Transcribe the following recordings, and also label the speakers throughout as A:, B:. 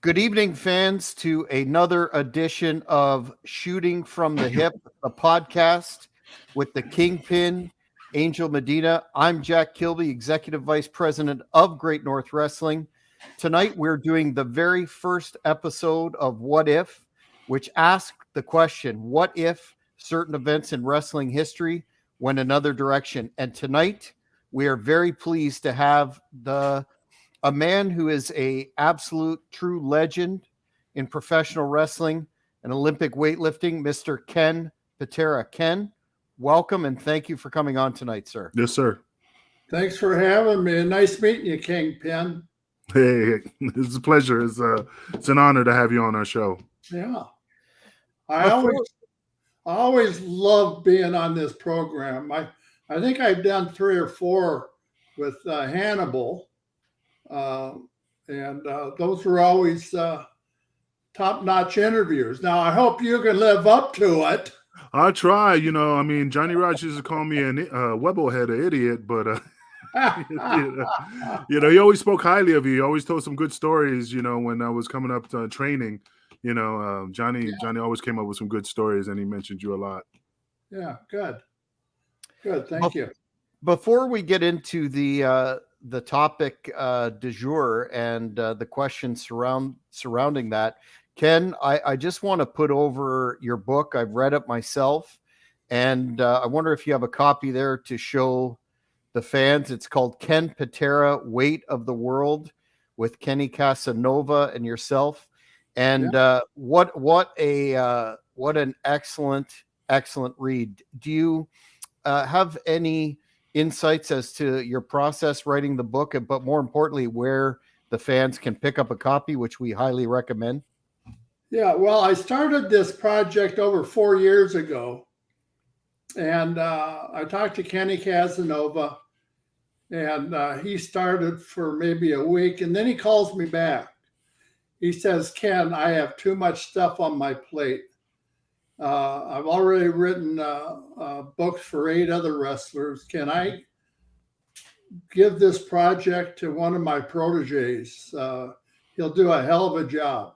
A: Good evening, fans, to another edition of Shooting from the Hip, a podcast with the Kingpin, Angel Medina. I'm Jack Kilby, Executive Vice President of Great North Wrestling. Tonight, we're doing the very first episode of What If, which asked the question, what if certain events in wrestling history went another direction? And tonight, we are very pleased to have a man who is a absolute true legend in professional wrestling and Olympic weightlifting, Mr. KEN PATERA. Ken, welcome and thank you for coming on tonight, sir.
B: Yes, sir.
C: Thanks for having me. Nice meeting you, Kingpin.
B: Hey, it's a pleasure. It's an honor to have you on our show.
C: Yeah. I always love being on this program. I think I've done 3 or 4 with Hannibal. And those were always top-notch interviews. Now, I hope you can live up to it.
B: I try, Johnny Raj used to call me a Webbohead, an idiot, but, he always spoke highly of you. He always told some good stories, when I was coming up to training. Johnny always came up with some good stories, and he mentioned you a lot.
C: Yeah, good. Thank you.
A: Before we get into the topic du jour and the questions surrounding that, Ken, I just want to put over your book. I've read it myself, and I wonder if you have a copy there to show the fans. It's called KEN PATERA, Weight of the World, with Kenny Casanova and yourself. And what an excellent read. Do you have any insights as to your process writing the book, but more importantly, where the fans can pick up a copy, which we highly recommend?
C: Yeah, well, I started this project over 4 years ago, and I talked to Kenny Casanova, and he started for maybe a week, and then he calls me back. He says, Ken, I have too much stuff on my plate. I've already written books for 8 other wrestlers. Can I give this project to one of my proteges? He'll do a hell of a job.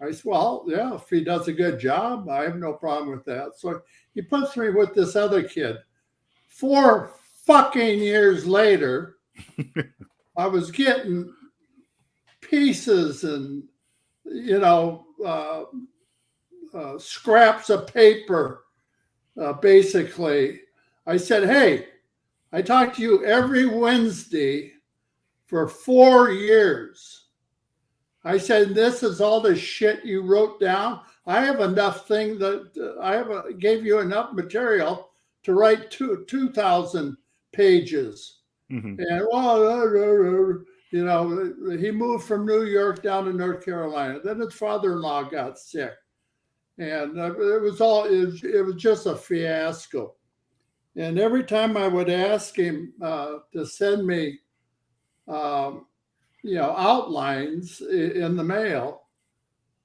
C: I said, well, yeah, if he does a good job, I have no problem with that. So he puts me with this other kid. 4 fucking years later, I was getting pieces and, scraps of paper, basically. I said, hey, I talked to you every Wednesday for 4 years. I said, this is all the shit you wrote down. I have enough gave you enough material to write 2,000 pages.
B: Mm-hmm.
C: And he moved from New York down to North Carolina. Then his father-in-law got sick. And it was just a fiasco. And every time I would ask him to send me, outlines in the mail,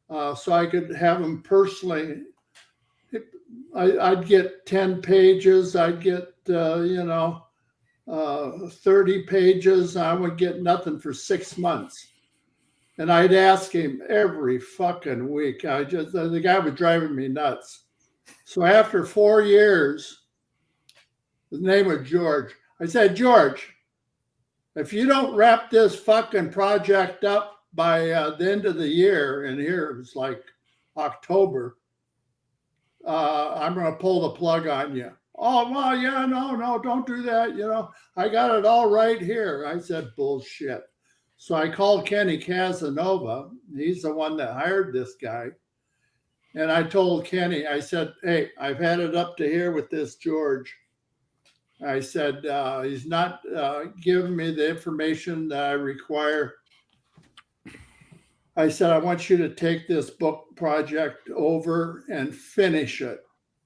C: so I could have them personally, I'd get 10 pages. I'd get, 30 pages. I would get nothing for 6 months. And I'd ask him every fucking week. The guy was driving me nuts. So after 4 years, his name was George. I said, George, if you don't wrap this fucking project up by the end of the year, and here it was like October, I'm going to pull the plug on you. Oh, well, yeah, no, don't do that. I got it all right here. I said, bullshit. So I called Kenny Casanova. He's the one that hired this guy. And I told Kenny, I said, hey, I've had it up to here with this George. I said, he's not giving me the information that I require. I said, I want you to take this book project over and finish it,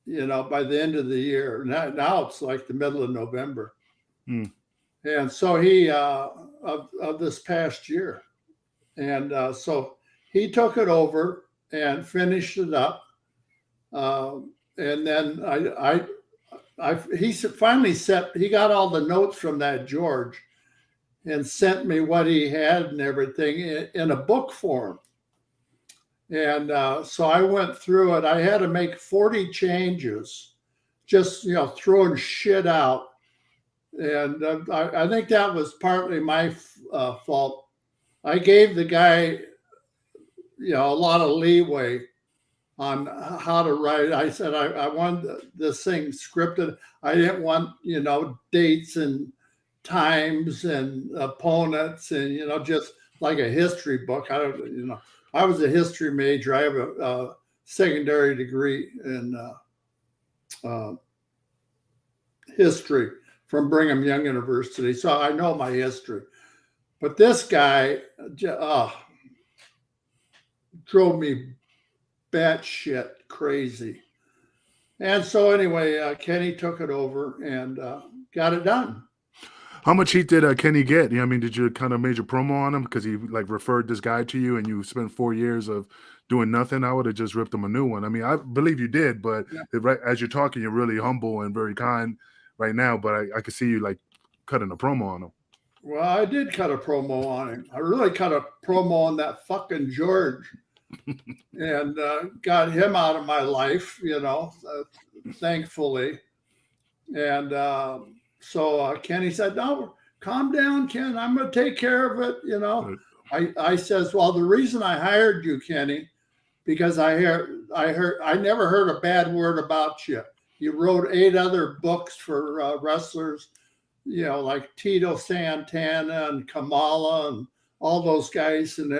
C: by the end of the year. Now it's like the middle of November.
B: Mm.
C: And so he, of this past year. And so he took it over and finished it up. And then he finally he got all the notes from that George and sent me what he had and everything in a book form. And so I went through it. I had to make 40 changes, just, throwing shit out. And I think that was partly my fault. I gave the guy, a lot of leeway on how to write. I said, I wanted this thing scripted. I didn't want, dates and times and opponents and, just like a history book. I was a history major. I have a secondary degree in history from Brigham Young University. So I know my history. But this guy drove me batshit crazy. And so anyway, Kenny took it over and got it done.
B: How much heat did Kenny get? I mean, did you kind of major promo on him because he like referred this guy to you and you spent 4 years of doing nothing? I would have just ripped him a new one. I mean, I believe you did, but right as you're talking, you're really humble and very kind right now. But I could see you like cutting a promo on him.
C: Well, I did cut a promo on him. I really cut a promo on that fucking George and got him out of my life, thankfully. And so Kenny said, "No, calm down, Ken. I'm going to take care of it." I says, "Well, the reason I hired you, Kenny, because I never heard a bad word about you. You wrote 8 other books for wrestlers, like Tito Santana and Kamala and all those guys. And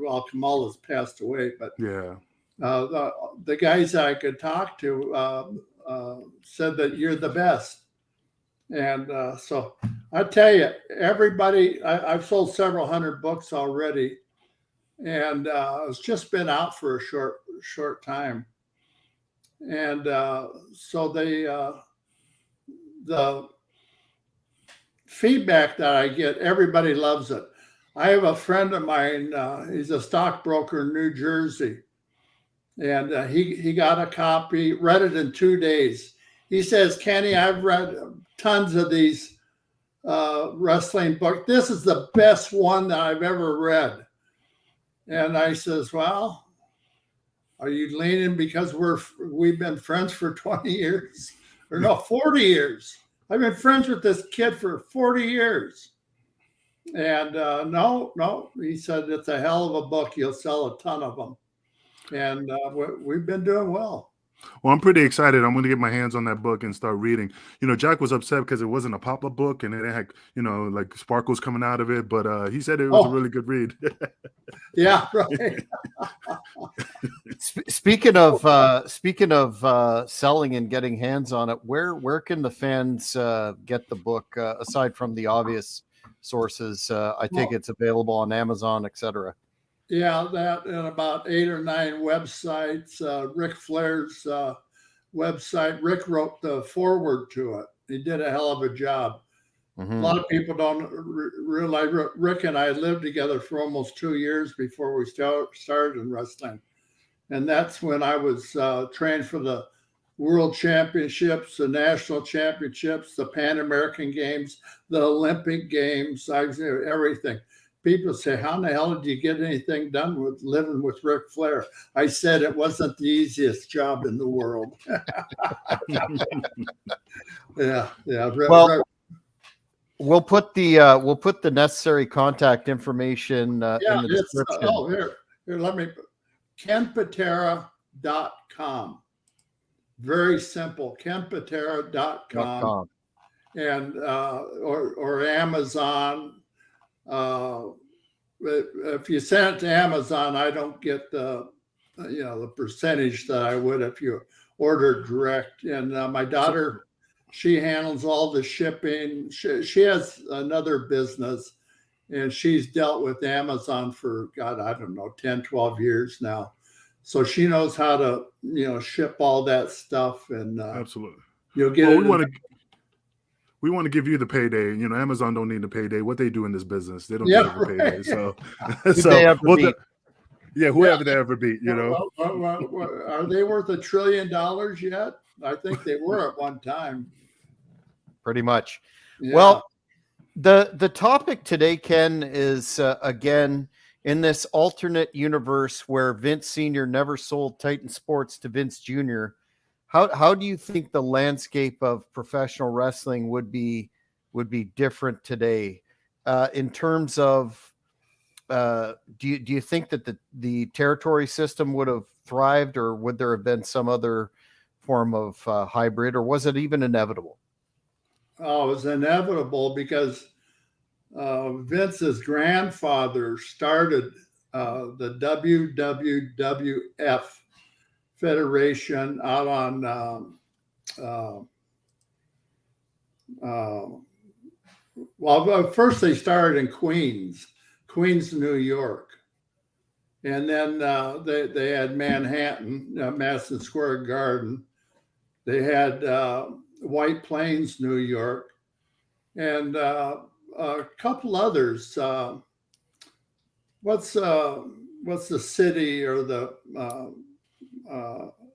C: well, Kamala's passed away, but
B: yeah,
C: the guys I could talk to said that you're the best." And so I tell you, everybody, I've sold several hundred books already, and it's just been out for a short time. And so the feedback that I get, everybody loves it. I have a friend of mine, he's a stockbroker in New Jersey, and he got a copy, read it in 2 days. He says, "Kenny, I've read tons of these wrestling books. This is the best one that I've ever read." And I says, "Well, are you leaning because we've been friends for 20 years? Or no, 40 years. I've been friends with this kid for 40 years. And no, he said, "It's a hell of a book. You'll sell a ton of them." And we've been doing well.
B: Well, I'm pretty excited. I'm going to get my hands on that book and start reading. Jack was upset because it wasn't a pop-up book and it had, like sparkles coming out of it. But he said it was a really good read.
C: Yeah, right.
A: Speaking of selling and getting hands on it, where can the fans get the book aside from the obvious sources? I think it's available on Amazon, etc.
C: Yeah, that and about 8 or 9 websites. Ric Flair's website. Rick wrote the foreword to it. He did a hell of a job. Mm-hmm. A lot of people don't realize Rick and I lived together for almost 2 years before we started in wrestling. And that's when I was trained for the World Championships, the National Championships, the Pan American Games, the Olympic Games, everything. People say, "How in the hell did you get anything done with living with Ric Flair?" I said it wasn't the easiest job in the world. Yeah.
A: Well, we'll put the necessary contact information in the description.
C: Here, let me. KenPatera.com. Very simple. KenPatera.com. And or Amazon. If you send it to Amazon, I don't get the percentage that I would if you order direct. And my daughter, she handles all the shipping. She has another business, and she's dealt with Amazon for, God, I don't know, 10, 12 years now. So she knows how to, ship all that stuff. And
B: absolutely,
C: you'll get it.
B: We want to give you the payday. Amazon don't need the payday. What they do in this business, they don't deserve a payday. So, whoever they ever beat,
C: Are they worth $1 trillion yet? I think they were at one time.
A: Pretty much.
C: Yeah.
A: Well, the topic today, Ken, is again, in this alternate universe where Vince Sr. never sold Titan Sports to Vince Jr., how do you think the landscape of professional wrestling would be different today, in terms of, do you think that the territory system would have thrived, or would there have been some other form of hybrid, or was it even inevitable?
C: Oh, it was inevitable because Vince's grandfather started the WWF Federation out on well, first they started in Queens, New York. And then they had Manhattan, Madison Square Garden. They had White Plains, New York, and a couple others. What's the city or the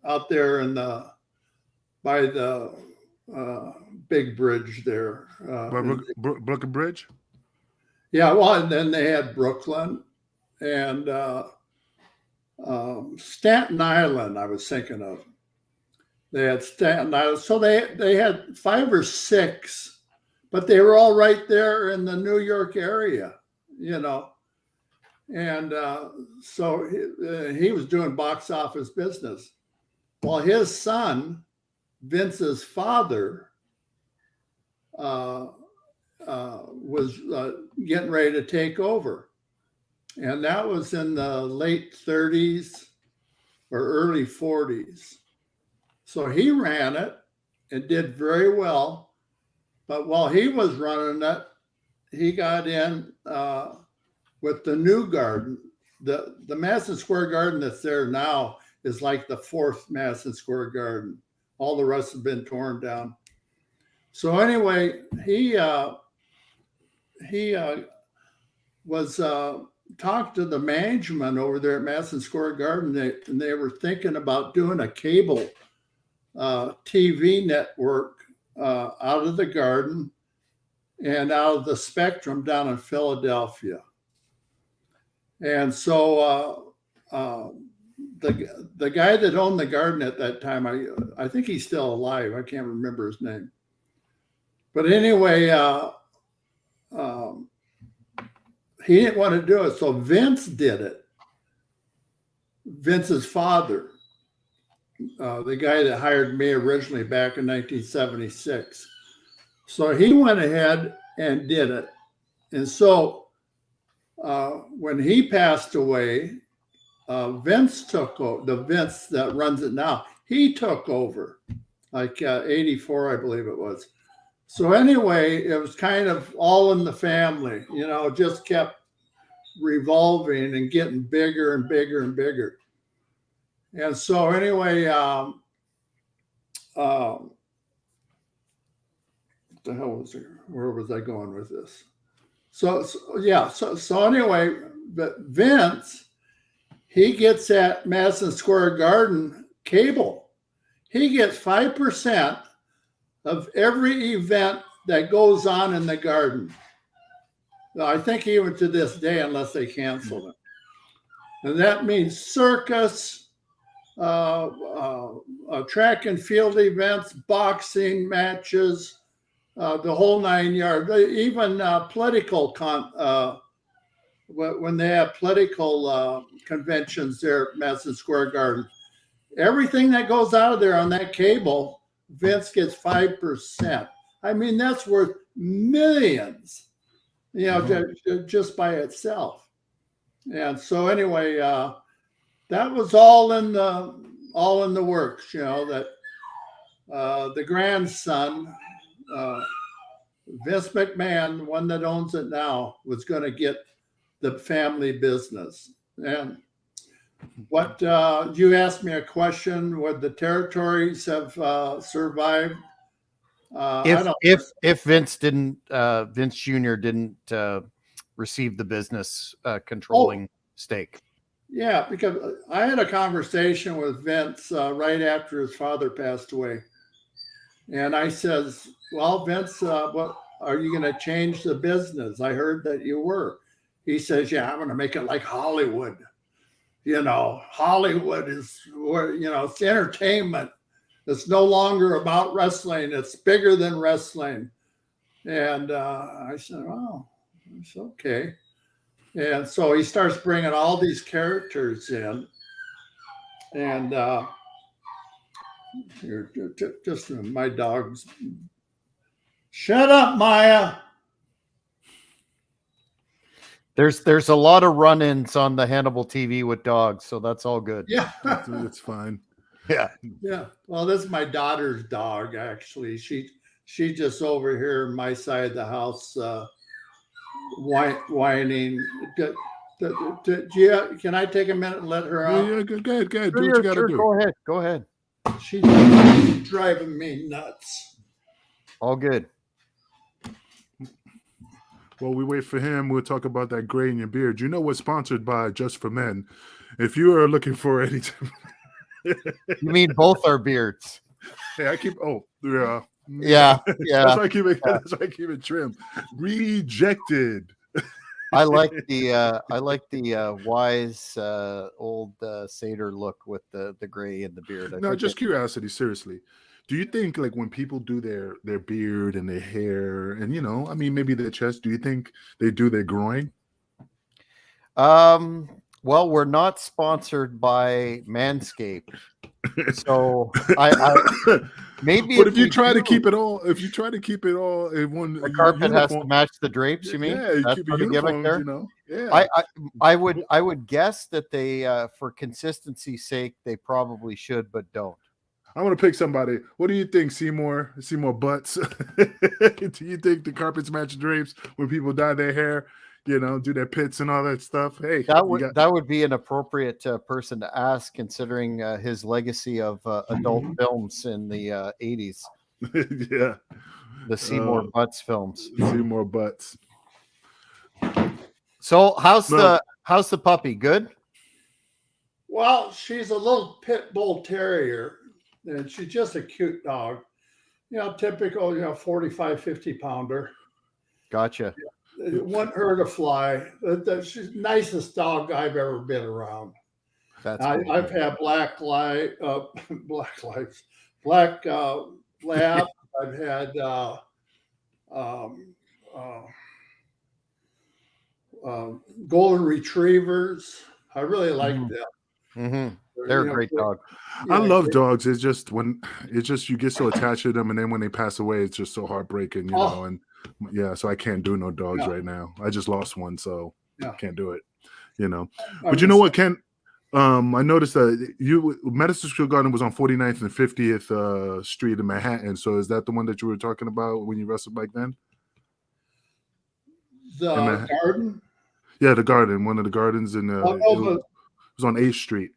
C: out there in the by the big bridge there?
B: Brooklyn Bridge.
C: Yeah, well, and then they had Brooklyn and Staten Island. I was thinking of. They had Staten Island, so they had 5 or 6, but they were all right there in the New York area, you know. And so he was doing box office business. Well, his son, Vince's father, was getting ready to take over. And that was in the late 30s or early 40s. So he ran it and did very well. But while he was running it, he got in with the new garden. The Madison Square Garden that's there now is like the 4th Madison Square Garden. All the rest have been torn down. So anyway, he was talked to the management over there at Madison Square Garden, and they were thinking about doing a cable TV network out of the Garden and out of the Spectrum down in Philadelphia. And so the guy that owned the Garden at that time, I think he's still alive. I can't remember his name. But anyway, he didn't want to do it, so Vince did it. Vince's father, the guy that hired me originally back in 1976. So he went ahead and did it. And so when he passed away, Vince took over, the Vince that runs it now, he took over, like 84, I believe it was. So anyway, it was kind of all in the family, you know, just kept revolving and getting bigger and bigger and bigger. And so anyway, what the hell was there? Where was I going with this? So anyway, but Vince, he gets at Madison Square Garden cable. He gets 5% of every event that goes on in the Garden. I think even to this day, unless they canceled it. And that means circus, track and field events, boxing matches, the whole 9 yards, even political, when they have political conventions there at Madison Square Garden. Everything that goes out of there on that cable, Vince gets 5%. I mean, that's worth millions, you know, just by itself. And so anyway, that was all in the works, you know, that the grandson, Vince McMahon, the one that owns it now, was going to get the family business. And what you asked me a question: would the territories have survived?
A: If Vince Jr. didn't receive the business controlling stake.
C: Yeah, because I had a conversation with Vince right after his father passed away, and I says, "Well, Vince, what are you going to change the business? I heard that you were." he says, yeah, I'm going to make it like Hollywood. You know, Hollywood is where, you know, it's entertainment. It's no longer about wrestling. It's bigger than wrestling. And I said, oh, it's okay. And so he starts bringing all these characters in. And here, just my dog's. Shut up, Maya.
A: There's a lot of run-ins on the Hannibal TV with dogs, so that's all good.
C: Yeah.
B: It's fine.
A: Yeah.
C: Yeah. Well, this is my daughter's dog, actually. She just over here in my side of the house whining. Can I take a minute and let her out?
B: Yeah, go ahead. Do what you gotta do.
A: Go ahead.
C: She's driving me nuts.
A: All good.
B: While we wait for him, we'll talk about that gray in your beard. You know what's sponsored by Just for Men. If you are looking for any
A: You mean both our beards?
B: Hey, I keep yeah.
A: Yeah.
B: That's why I keep it trim. Rejected.
A: I like the wise old satyr look with the gray in the beard.
B: No, just curiosity, seriously. Do you think, like, when people do their beard and their hair and, you know, I mean, maybe their chest, do you think they do their groin?
A: Well, we're not sponsored by Manscaped, so I maybe.
B: But if you try to keep it all in one,
A: the carpet has to
B: uniform,
A: match the drapes. You mean?
B: yeah, you
A: That's
B: keep
A: for
B: it
A: the gimmick
B: uniform,
A: there?
B: you know. Yeah,
A: I would guess that they, for consistency's sake, they probably should, but don't.
B: I'm gonna pick somebody. What do you think, Seymour Butts? Do you think the carpets match drapes when people dye their hair? You know, do their pits and all that stuff. Hey,
A: that would be an appropriate person to ask, considering his legacy of adult films in the 80s.
B: Yeah,
A: The Seymour Butts films.
B: Seymour Butts.
A: So how's the puppy? Good.
C: Well, she's a little pit bull terrier, and she's just a cute dog. You know, typical, 45, 50 pounder.
A: Gotcha.
C: Want her to fly. She's the nicest dog I've ever been around.
A: That's cool.
C: I've had black lab. I've had golden retrievers. I really like them.
A: Mm-hmm. They're a great dog.
B: I love dogs. It's just you get so attached to them, and then when they pass away, it's just so heartbreaking, you know. And yeah, so I can't do no dogs right now. I just lost one, so I can't do it, you know. But you know what, Ken? I noticed that Madison Square Garden was on 49th and 50th Street in Manhattan. So is that the one that you were talking about when you wrestled back then?
C: The garden?
B: Yeah, the garden. One of the gardens in it was on 8th Street,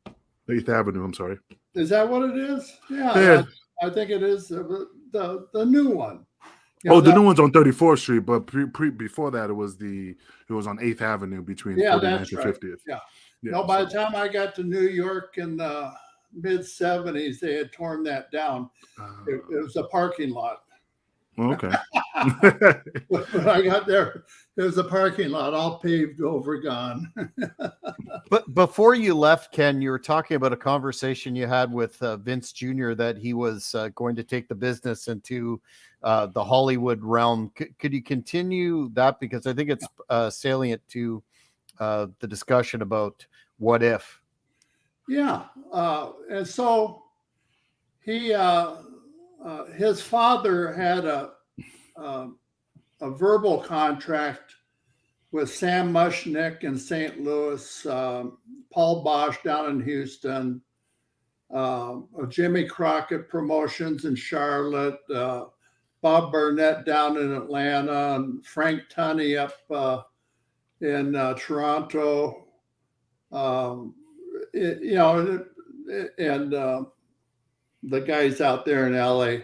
B: 8th Avenue. I'm sorry.
C: Is that what it is? Yeah. I think it is the new one.
B: The new one's on 34th Street, but before that, it was on 8th Avenue between 49th and 50th.
C: Yeah. No, by the time I got to New York in the mid 70s, they had torn that down. It was a parking lot.
B: Okay.
C: When I got there, it was a parking lot, all paved over, gone.
A: But before you left, Ken, you were talking about a conversation you had with Vince Jr. that he was going to take the business into the Hollywood realm. Could you continue that? Because I think it's salient to the discussion about what if.
C: Yeah. And so he, his father had a verbal contract with Sam Mushnick in St. Louis, Paul Bosch down in Houston, Jimmy Crockett Promotions in Charlotte, Bob Burnett down in Atlanta, and Frank Tunney up in Toronto, and the guys out there in LA,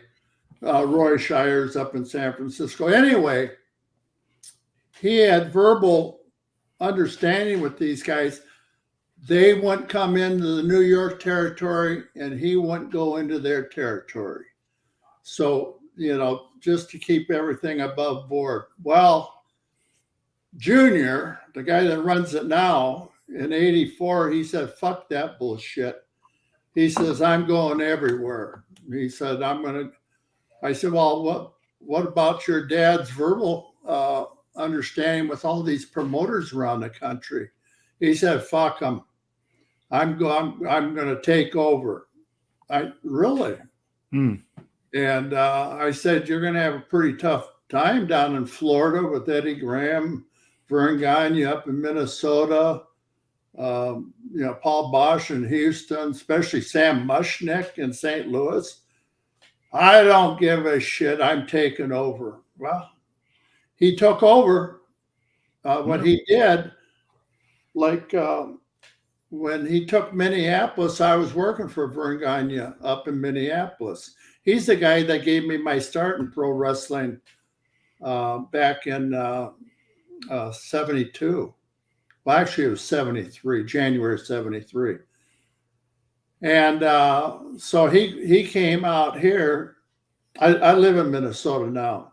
C: Roy Shires up in San Francisco. Anyway, he had verbal understanding with these guys. They wouldn't come into the New York territory, and he wouldn't go into their territory. So, just to keep everything above board. Well, Junior, the guy that runs it now, in '84, he said, "Fuck that bullshit." He says, "I'm going everywhere." He said, I said, "Well, what about your dad's verbal understanding with all these promoters around the country?" He said, "Fuck them. I'm going to take over." Really? And I said, "You're going to have a pretty tough time down in Florida with Eddie Graham, Vern Gagne up in Minnesota, Paul Bosch in Houston, especially Sam Mushnick in St. Louis. I don't give a shit. I'm taking over." Well, he took over. What he did, like when he took Minneapolis, I was working for Vern Gagne up in Minneapolis. He's the guy that gave me my start in pro wrestling back in '72. Well, actually, it was '73, January '73. And so he came out here. I live in Minnesota now.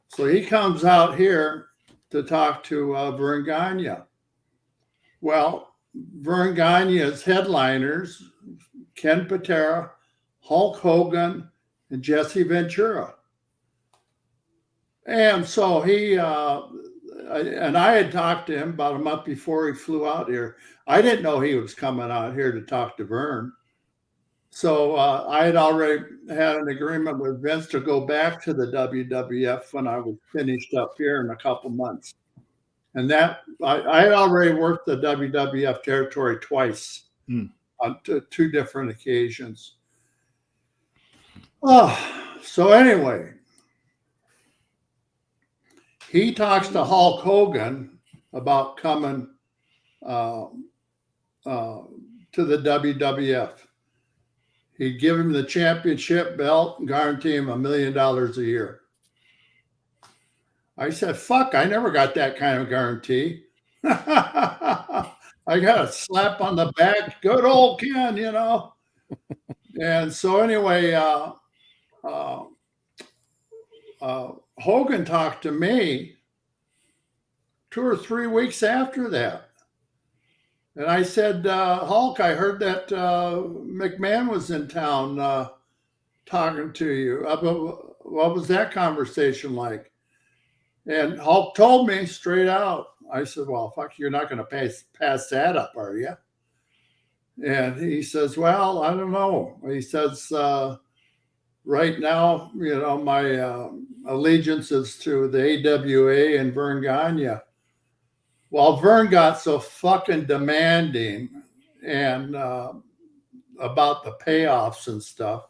C: So he comes out here to talk to Vern Gagne. Well, Vern Gagne's headliners, Ken Patera, Hulk Hogan, and Jesse Ventura. And so I had talked to him about a month before he flew out here. I didn't know he was coming out here to talk to Vern. So I had already had an agreement with Vince to go back to the WWF when I was finished up here in a couple months. And that I had already worked the WWF territory twice on two different occasions. So anyway, he talks to Hulk Hogan about coming to the WWF. He'd give him the championship belt and guarantee him $1 million a year. I said, "Fuck, I never got that kind of guarantee." I got a slap on the back. Good old Ken, And so anyway, Hogan talked to me 2 or 3 weeks after that. And I said, "Hulk, I heard that McMahon was in town talking to you. What was that conversation like?" And Hulk told me straight out. I said, "Well, fuck, you're not going to pass that up, are you?" And he says, "Well, I don't know." He says, "Right now, my allegiance is to the AWA and Vern Gagne." Well, Vern got so fucking demanding and about the payoffs and stuff.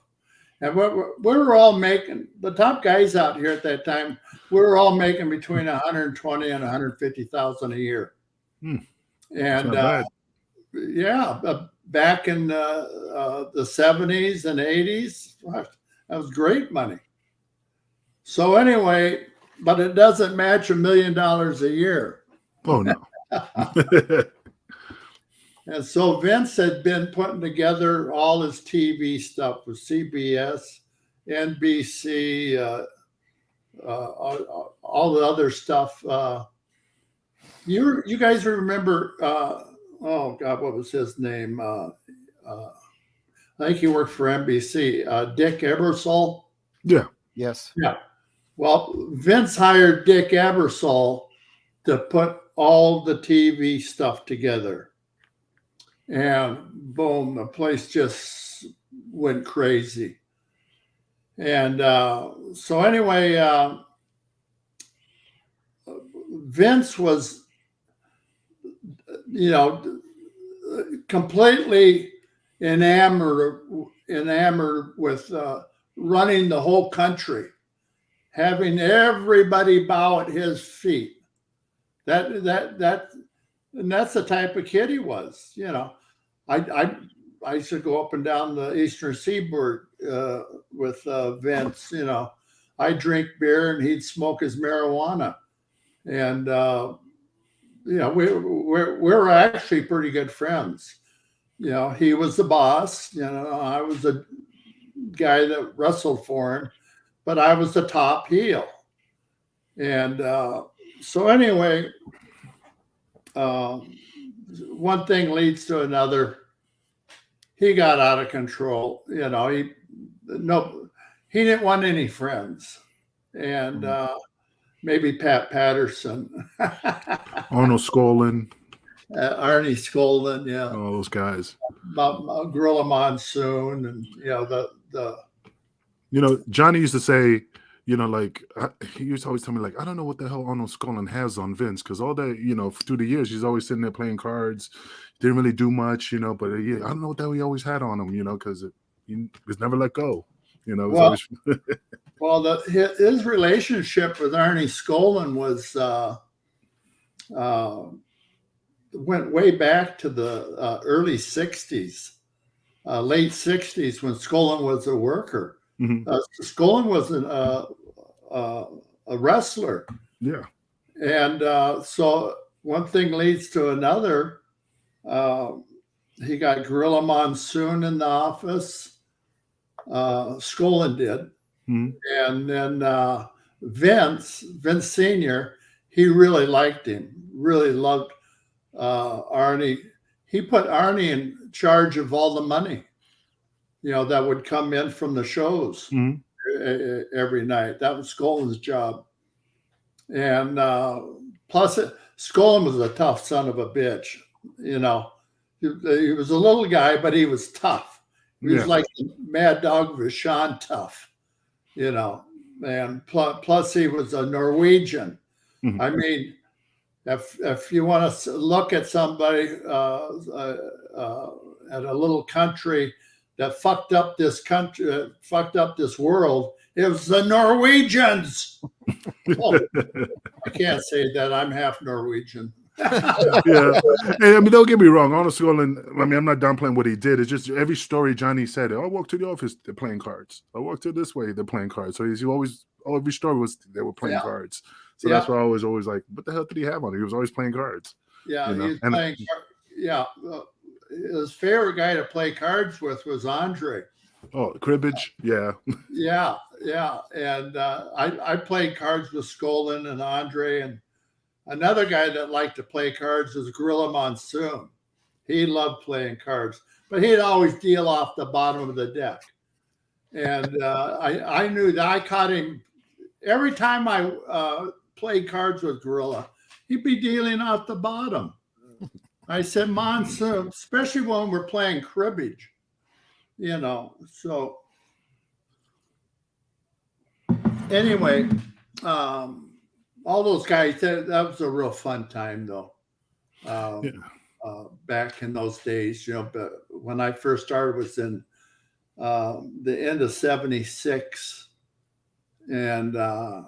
C: And we were all making, the top guys out here at that time, we were all making between 120 and 150,000 a year. And back in the 70s and 80s, that was great money. So anyway, but it doesn't match $1 million a year.
B: Oh, no.
C: And so Vince had been putting together all his TV stuff with CBS, NBC, all the other stuff. You guys remember, oh God, what was his name? I think he worked for NBC, Dick Ebersol.
B: Yeah.
A: Yes.
C: Yeah. Well, Vince hired Dick Ebersol to put all the TV stuff together. And boom, the place just went crazy. And so anyway, Vince was, completely enamored with running the whole country, having everybody bow at his feet. And that's the type of kid he was. I used to go up and down the Eastern Seaboard with Vince. I drink beer and he'd smoke his marijuana, and we were actually pretty good friends. He was the boss. I was the guy that wrestled for him, but I was the top heel, and So anyway, one thing leads to another. He got out of control. You know, he didn't want any friends, and maybe Pat Patterson,
B: Arnold Skolin,
C: Arnie Skolin, yeah,
B: all those guys.
C: Gorilla Monsoon, and
B: Johnny used to say, like he used to always tell me, like, I don't know what the hell Arnold Skolin has on Vince, because all that, through the years, he's always sitting there playing cards, didn't really do much, but I don't know what the hell he always had on him, because he was never let go, it was always.
C: Well, his relationship with Arnie Skolin went way back to the early 60s, late 60s, when Skolin was a worker.
B: Mm-hmm.
C: Skolin was a wrestler.
B: Yeah.
C: And so one thing leads to another. He got Gorilla Monsoon in the office. Skolin did.
B: Mm-hmm.
C: And then Vince Sr., he really liked him, really loved Arnie. He put Arnie in charge of all the money, that would come in from the shows every night. That was Skolin's job. And plus, Skolin was a tough son of a bitch. He was a little guy, but he was tough. He was like the Mad Dog Vachon tough, and plus he was a Norwegian. Mm-hmm. I mean, if you want to look at somebody at a little country that fucked up this country, fucked up this world, it was the Norwegians. Oh, I can't say that. I'm half Norwegian.
B: Yeah. And don't get me wrong. Arnold Skolin, I'm not downplaying what he did. It's just every story Johnny said, I walked to the office, they're playing cards. I walked to this way, they're playing cards. So every story was they were playing cards. So that's why I was always like, what the hell did he have on it? He was always playing cards.
C: Yeah, he was playing cards. His favorite guy to play cards with was Andre.
B: Oh, cribbage, yeah.
C: Yeah. And I played cards with Skolin and Andre, and another guy that liked to play cards was Gorilla Monsoon. He loved playing cards, but he'd always deal off the bottom of the deck. And I knew that. I caught him every time I played cards with Gorilla. He'd be dealing off the bottom. I said, Monsoon, especially when we're playing cribbage, so anyway, all those guys, that was a real fun time, though. Back in those days, but when I first started was in the end of 76. And my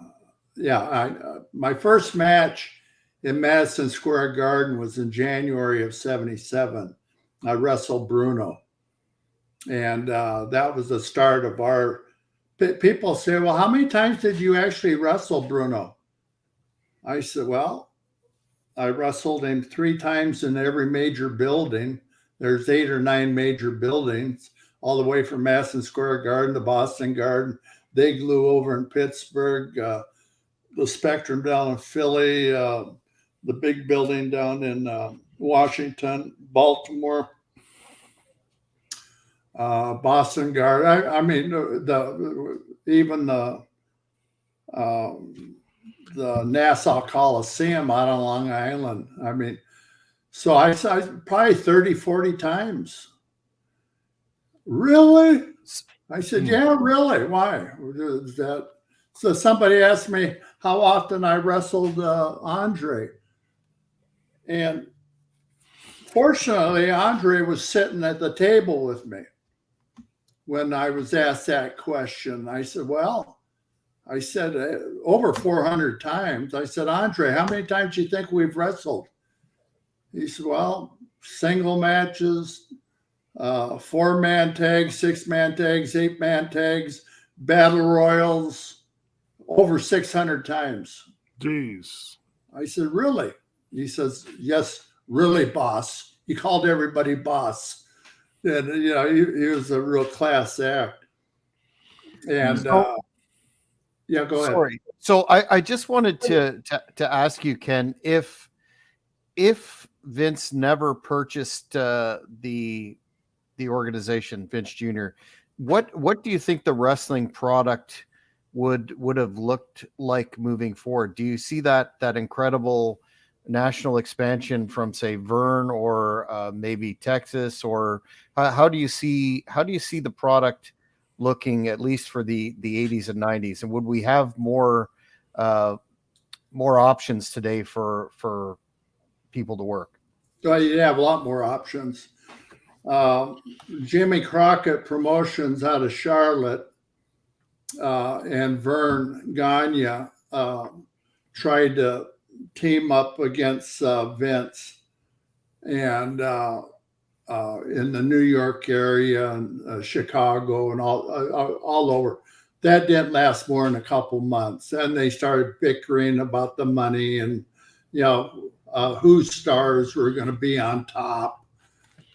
C: first match in Madison Square Garden was in January of 77. I wrestled Bruno. And that was the start of our, people say, well, how many times did you actually wrestle Bruno? I said, well, I wrestled him 3 times in every major building. There's 8 or 9 major buildings, all the way from Madison Square Garden to Boston Garden, Big Lou over in Pittsburgh, the Spectrum down in Philly, the big building down in Washington, Baltimore, Boston Garden. I mean, even the Nassau Coliseum out on Long Island. I mean, so I probably 30, 40 times. Really? I said, yeah, really. Why? Is that? So somebody asked me how often I wrestled Andre. And fortunately, Andre was sitting at the table with me when I was asked that question. I said, well, over 400 times. I said, Andre, how many times do you think we've wrestled? He said, well, single matches, 4-man tags, 6-man tags, 8-man tags, battle royals, over 600 times.
B: Jeez.
C: I said, really? He says, yes, really, boss. He called everybody boss. And, he was a real class act. And, Yeah, go ahead.
A: Sorry. So I just wanted to ask you, Ken, if Vince never purchased the organization, Vince Jr., what do you think the wrestling product would have looked like moving forward? Do you see that incredible national expansion from, say, Vern or maybe Texas, or how do you see the product looking, at least for the 80s and 90s? And would we have more options today for people to work?
C: Well, you have a lot more options. Jimmy Crockett Promotions out of Charlotte and Vern Gagne tried to team up against Vince, and in the New York area and Chicago and all over. That didn't last more than a couple months. And they started bickering about the money and, whose stars were going to be on top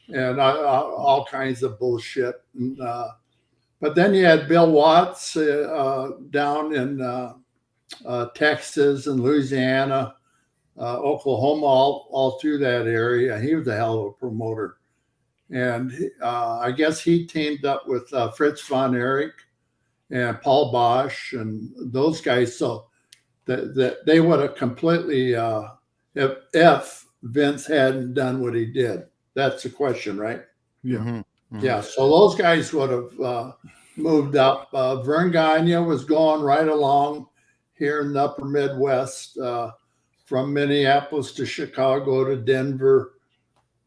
C: and all kinds of bullshit. And, but then you had Bill Watts down in Texas and Louisiana, Oklahoma, all through that area. He was a hell of a promoter. And I guess he teamed up with Fritz von Erich and Paul Bosch and those guys. So that they would have completely, if Vince hadn't done what he did. That's the question, right?
B: Yeah.
A: Mm-hmm.
C: Yeah. So those guys would have moved up. Vern Gagne was going right along here in the upper Midwest, from Minneapolis to Chicago to Denver,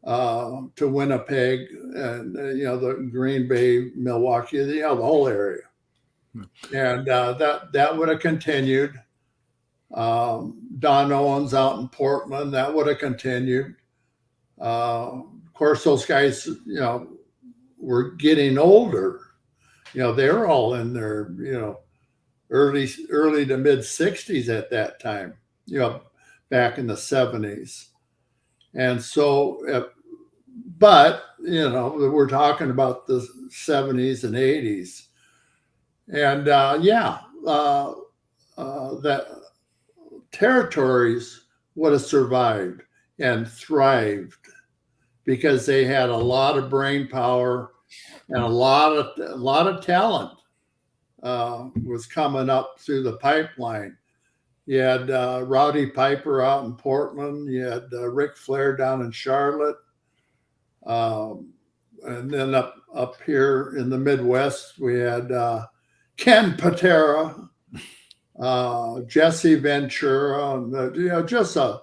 C: to Winnipeg, and the Green Bay, Milwaukee, the whole area. And that would have continued. Don Owens out in Portland, that would have continued. Of course, those guys, were getting older. They were all in their, early to mid 60s at that time. Back in the 70s. And so, but, we're talking about the 70s and 80s. And that territories would have survived and thrived because they had a lot of brain power and a lot of talent was coming up through the pipeline. You had Rowdy Piper out in Portland. You had Ric Flair down in Charlotte. And then up here in the Midwest, we had Ken Patera, Jesse Ventura, just a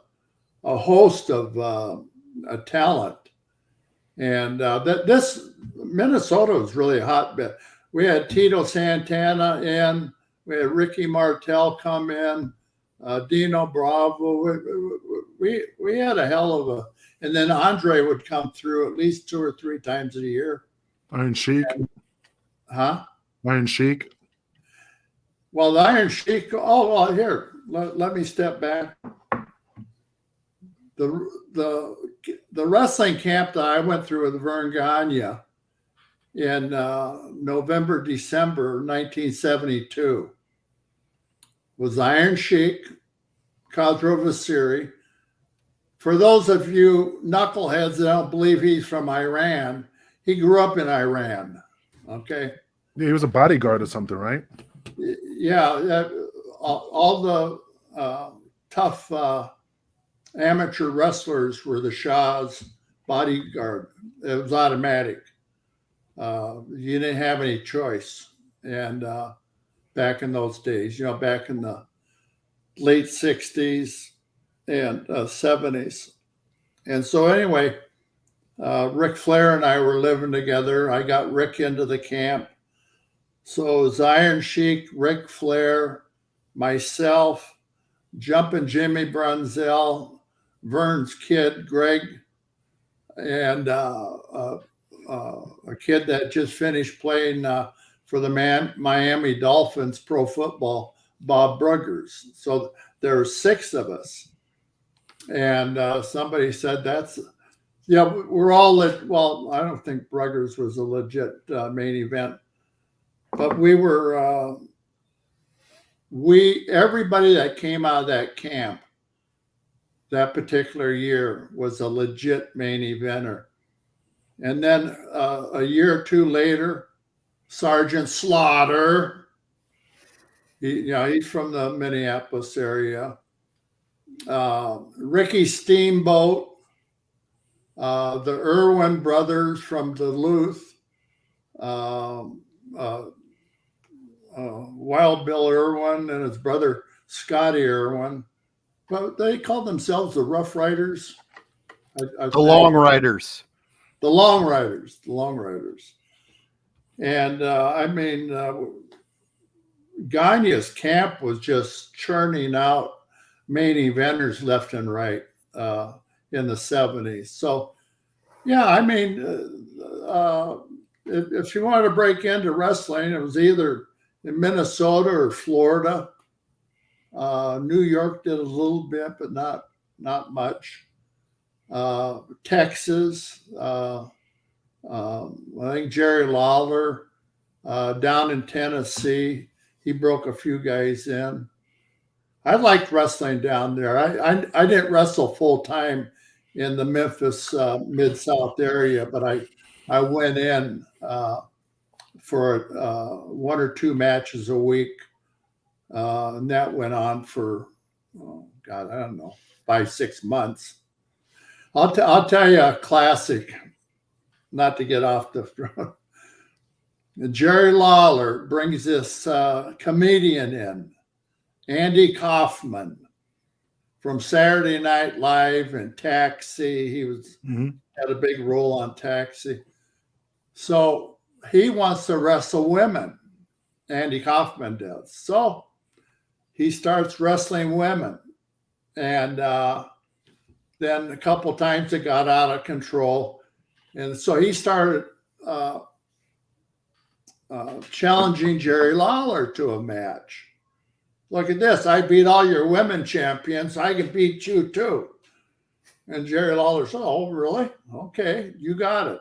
C: host of talent. And this Minnesota was really a hotbed. We had Tito Santana in. We had Ricky Martel come in. Dino Bravo. We had a hell of a, and then Andre would come through at least 2 or 3 times a year.
B: Iron Sheik. Iron Sheik.
C: Well, the Iron Sheik. Oh, well, here. Let me step back. The wrestling camp that I went through with Vern Gagne in November, December 1972 was Iron Sheik, Khadra Vasiri. For those of you knuckleheads that don't believe he's from Iran, he grew up in Iran. Okay.
B: Yeah, he was a bodyguard or something, right?
C: Yeah. All the tough amateur wrestlers were the Shah's bodyguard. It was automatic. You didn't have any choice. And back in those days, back in the late 60s and 70s. And so anyway, Ric Flair and I were living together. I got Rick into the camp. So it was Iron Sheik, Ric Flair, myself, Jumpin' Jimmy Brunzell, Vern's kid, Greg, and a kid that just finished playing for the Miami Dolphins pro football, Bob Bruggers. So there were 6 of us. And somebody said we're all, well, I don't think Bruggers was a legit main event, but we were everybody that came out of that camp that particular year was a legit main eventer. And then a year or two later, Sergeant Slaughter, he's from the Minneapolis area. Ricky Steamboat, the Irwin brothers from Duluth, Wild Bill Irwin and his brother Scotty Irwin. But they called themselves the Rough Riders.
A: The Long Riders.
C: The Long Riders. The Long Riders. And Gagne's camp was just churning out main eventers left and right in the 70s. So, yeah, if you wanted to break into wrestling, it was either in Minnesota or Florida. New York did a little bit, but not much. Texas, I think Jerry Lawler down in Tennessee, he broke a few guys in. I liked wrestling down there. I didn't wrestle full time in the Memphis Mid-South area, but I went in for 1 or 2 matches a week. And that went on for, I don't know, 5-6 months. I'll tell you a classic, not to get off the front. Jerry Lawler brings this comedian in, Andy Kaufman, from Saturday Night Live and Taxi. He had a big role on Taxi. So he wants to wrestle women. Andy Kaufman does. So he starts wrestling women. And then a couple times it got out of control. And so he started challenging Jerry Lawler to a match. Look at this. I beat all your women champions. I can beat you too. And Jerry Lawler said, oh, really? Okay, you got it.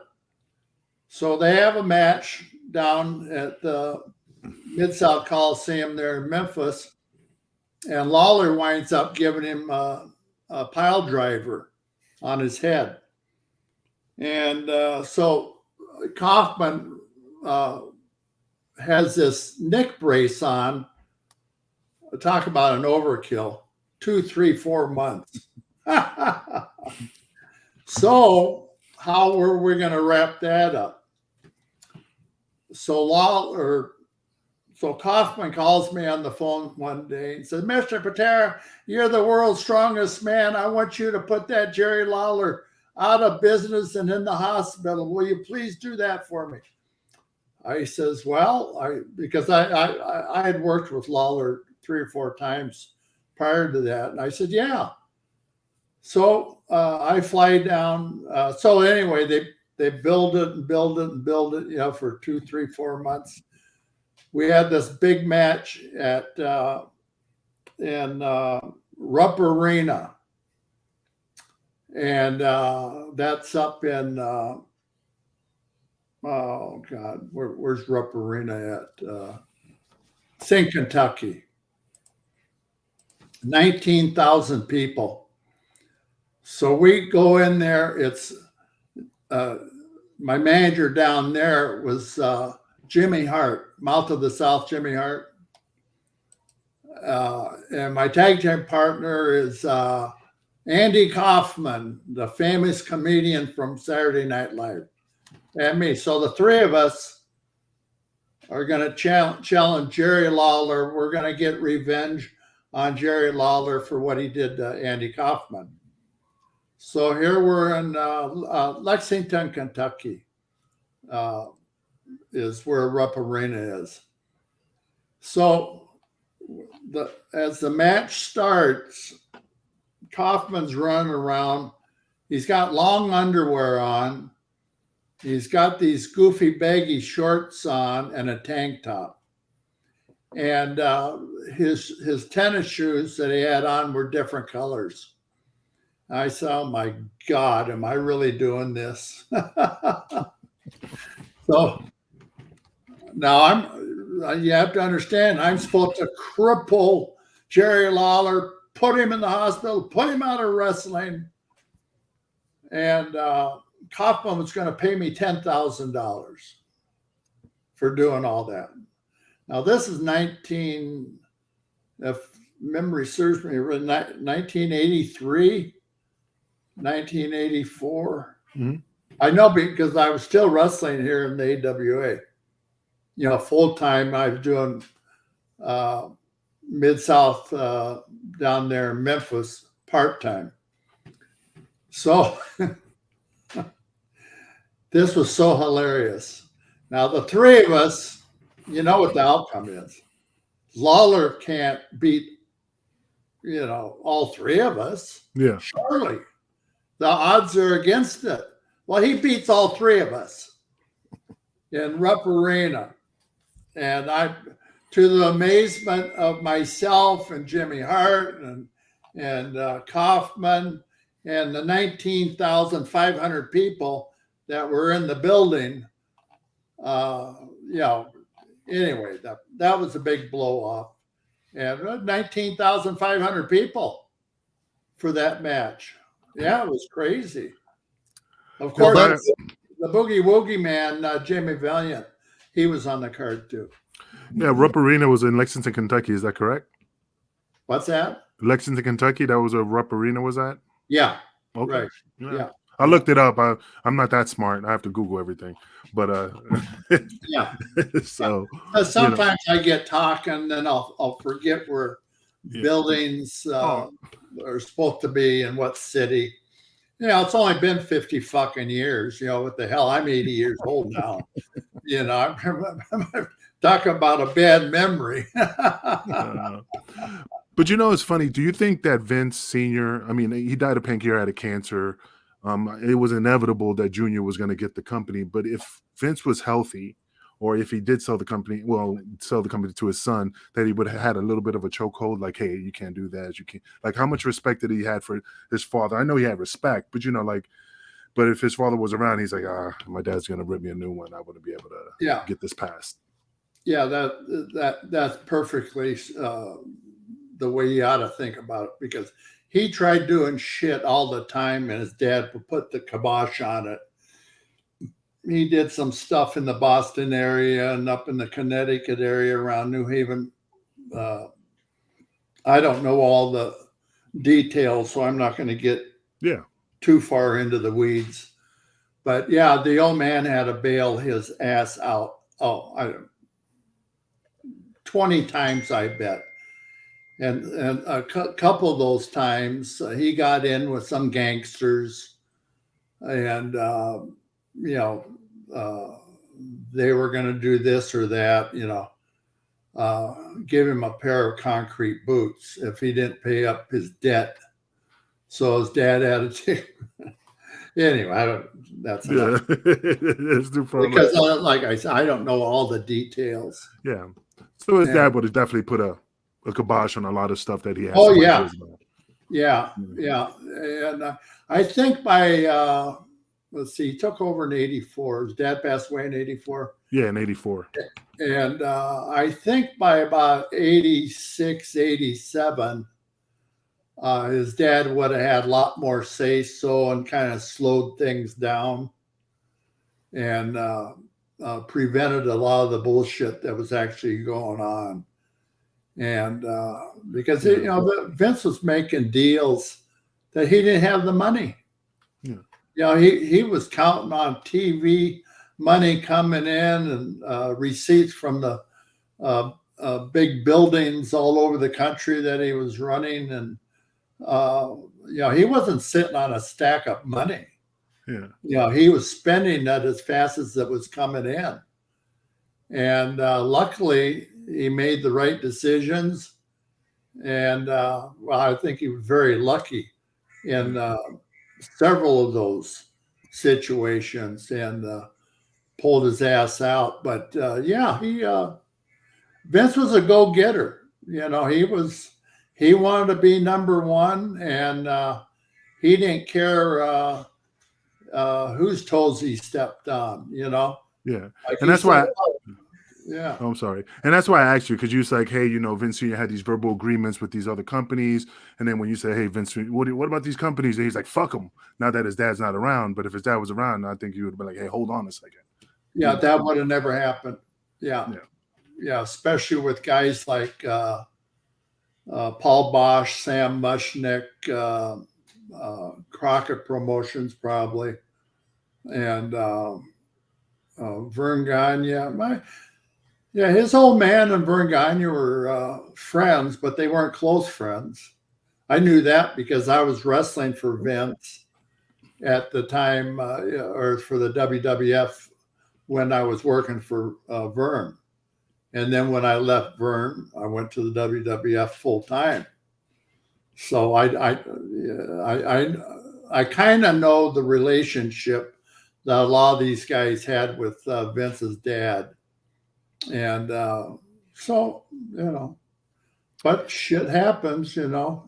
C: So they have a match down at the Mid-South Coliseum there in Memphis. And Lawler winds up giving him a pile driver on his head. And so Kaufman has this neck brace on. Talk about an overkill. 2, 3, 4 months. So how were we going to wrap that up? So Kaufman calls me on the phone one day and says, Mr. Patera, you're the world's strongest man. I want you to put that Jerry Lawler out of business and in the hospital. Will you please do that for me? I says, well, because I had worked with Lawler 3 or 4 times prior to that. And I said, yeah. So I fly down. So anyway, they build it and build it and build it, for 2, 3, 4 months. We had this big match in Rupp Arena. And that's up in, oh God, where's Rupp Arena at? St. Kentucky. 19,000 people. So we go in there. It's my manager down there was Jimmy Hart, Mouth of the South, Jimmy Hart. And my tag team partner is Andy Kaufman, the famous comedian from Saturday Night Live, and me. So the 3 of us are going to challenge Jerry Lawler. We're going to get revenge on Jerry Lawler for what he did to Andy Kaufman. So here we're in Lexington, Kentucky, is where Rupp Arena is. So as the match starts, Kaufman's running around. He's got long underwear on. He's got these goofy baggy shorts on and a tank top. And his tennis shoes that he had on were different colors. I said, oh my God, am I really doing this? So now you have to understand, I'm supposed to cripple Jerry Lawler, put him in the hospital, put him out of wrestling. And Kaufman was going to pay me $10,000 for doing all that. Now, this is if memory serves me, 1983, 1984.
B: Mm-hmm.
C: I know because I was still wrestling here in the AWA. You know, full time. I was doing Mid-South down there in Memphis part time. So this was so hilarious. Now, the three of us, you know what the outcome is. Lawler can't beat, you know, all three of us.
B: Yeah.
C: Surely. The odds are against it. Well, he beats all three of us in Rupp Arena. And to the amazement of myself and Jimmy Hart and Kaufman and the 19,500 people that were in the building, you know, anyway, that was a big blow off. And 19,500 people for that match. Yeah, it was crazy. Of course, the Boogie Woogie man, Jamie Valiant, he was on the card too.
B: Yeah, Rupp Arena was in Lexington, Kentucky. Is that correct?
C: What's that?
B: Lexington, Kentucky. That was where Rupp Arena was at?
C: Yeah.
B: Okay.
C: Right. Yeah.
B: I looked it up. I'm not that smart. I have to Google everything. But
C: yeah.
B: So
C: sometimes I get talking, then I'll forget where buildings are supposed to be and what city. You know, it's only been 50 fucking years. You know, what the hell? I'm 80 years old now. You know, I'm talking about a bad memory.
B: But you know, it's funny. Do you think that Vince Sr., I mean, he died of pancreatic cancer. It was inevitable that Junior was going to get the company. But if Vince was healthy, or if he did sell the company to his son, that he would have had a little bit of a chokehold, like, hey, you can't do that. You can't. Like, how much respect did he had for his father? I know he had respect, but you know, like, but if his father was around, he's like, my dad's going to rip me a new one. I wouldn't be able to get this passed. Yeah,
C: that's perfectly the way you ought to think about it, because he tried doing shit all the time, and his dad put the kibosh on it. He did some stuff in the Boston area and up in the Connecticut area around New Haven. I don't know all the details, so I'm not going to get too far into the weeds. But yeah, the old man had to bail his ass out. 20 times, I bet. And a couple of those times he got in with some gangsters, and you know, they were going to do this or that, you know, give him a pair of concrete boots if he didn't pay up his debt. So his dad had to anyway, that's enough. Because like I said, I don't know all the details.
B: Yeah. So his dad would have definitely put a kibosh on a lot of stuff that he had.
C: Oh, yeah. Yeah. And I think by let's see, he took over in 84. His dad passed away in 84.
B: Yeah, in 84.
C: And I think by about 86, 87, his dad would have had a lot more say-so and kind of slowed things down and prevented a lot of the bullshit that was actually going on. And because, you know, Vince was making deals that he didn't have the money. Yeah. You know, he was counting on TV money coming in and receipts from the big buildings all over the country that he was running. And, you know, he wasn't sitting on a stack of money.
B: Yeah.
C: You know, he was spending that as fast as it was coming in. And luckily, he made the right decisions. And, well, I think he was very lucky in several of those situations and pulled his ass out. But, yeah, Vince was a go-getter. You know, he wanted to be number one, and he didn't care whose toes he stepped on, you know.
B: Yeah.
C: Like
B: and that's why
C: Yeah.
B: Oh, I'm sorry. And that's why I asked you, because you was like, hey, Vince Sr. had these verbal agreements with these other companies. And then when you say, hey, Vince, what about these companies? And he's like, fuck them. Not that his dad's not around, but if his dad was around, I think you would have been like, hey, hold on a second.
C: Yeah, that would have never happened. Yeah.
B: Yeah.
C: Yeah, especially with guys like Paul Bosch, Sam Mushnick, Crockett Promotions, probably, and Vern Gagne. His old man and Vern Gagne were friends, but they weren't close friends. I knew that because I was wrestling for Vince at the time, or for the WWF when I was working for Vern. And then when I left Vern, I went to the WWF full time. So I kind of know the relationship that a lot of these guys had with Vince's dad, and so but shit happens,
A: The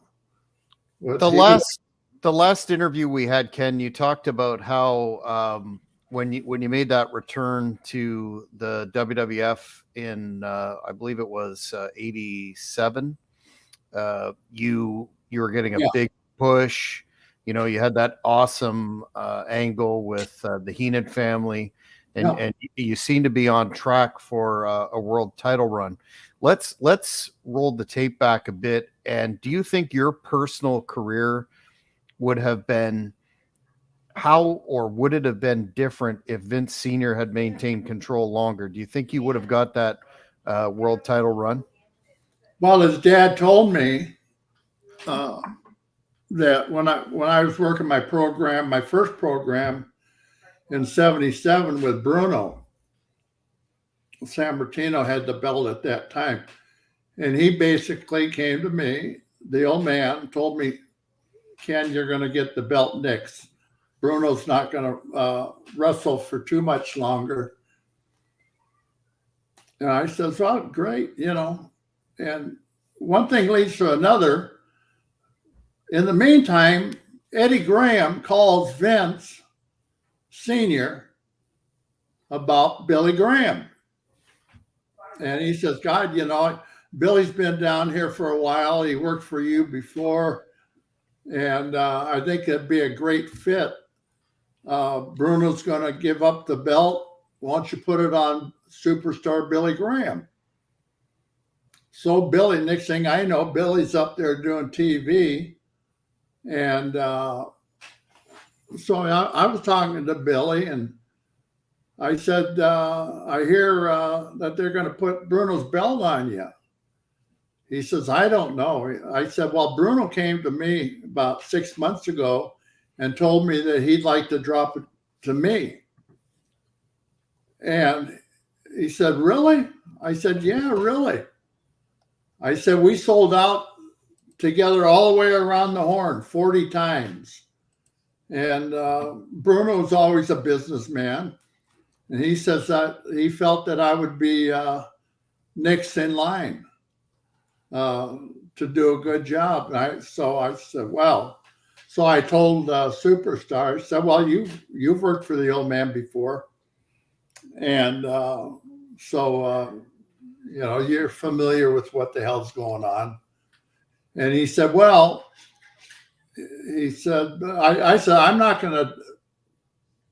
A: last interview we had, Ken, you talked about how when you made that return to the WWF in I believe it was 87, you were getting a big push. You had that awesome angle with the Heenan family, and you seem to be on track for a world title run. Let's roll the tape back a bit. And do you think your personal career would have been would it have been different if Vince Sr. had maintained control longer? Do you think you would have got that world title run?
C: Well, his dad told me that when I was working my first program in '77 with Bruno, San Martino had the belt at that time, and he basically came to me. The old man told me, Ken, you're going to get the belt next. Bruno's not going to wrestle for too much longer. And I said, well, great, And one thing leads to another. In the meantime, Eddie Graham calls Vince Sr. about Billy Graham. And he says, God, Billy's been down here for a while. He worked for you before. And I think it'd be a great fit. Bruno's going to give up the belt. Why don't you put it on superstar Billy Graham? So Billy, next thing I know, Billy's up there doing TV. And so I was talking to Billy, and I said, I hear that they're going to put Bruno's belt on you. He says, I don't know. I said, well, Bruno came to me about 6 months ago and told me that he'd like to drop it to me. And he said, really? I said, yeah, really. I said, we sold out together all the way around the horn 40 times. And Bruno's always a businessman. And he says that he felt that I would be next in line to do a good job. So I said, well, so I told Superstar, I said, well, you've worked for the old man before. And you're familiar with what the hell's going on. And he said, well, I said, I'm not going to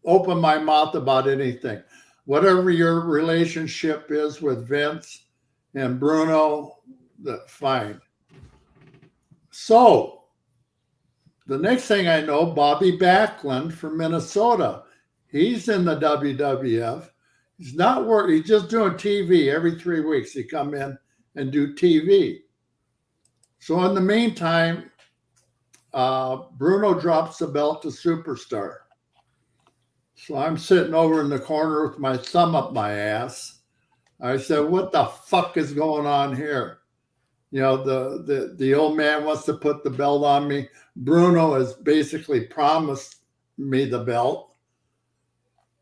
C: open my mouth about anything. Whatever your relationship is with Vince and Bruno, fine. So the next thing I know, Bobby Backlund from Minnesota, he's in the WWF. He's not working. He's just doing TV every 3 weeks. He come in and do TV. So in the meantime, Bruno drops the belt to Superstar. So I'm sitting over in the corner with my thumb up my ass. I said, what the fuck is going on here? The old man wants to put the belt on me. Bruno has basically promised me the belt.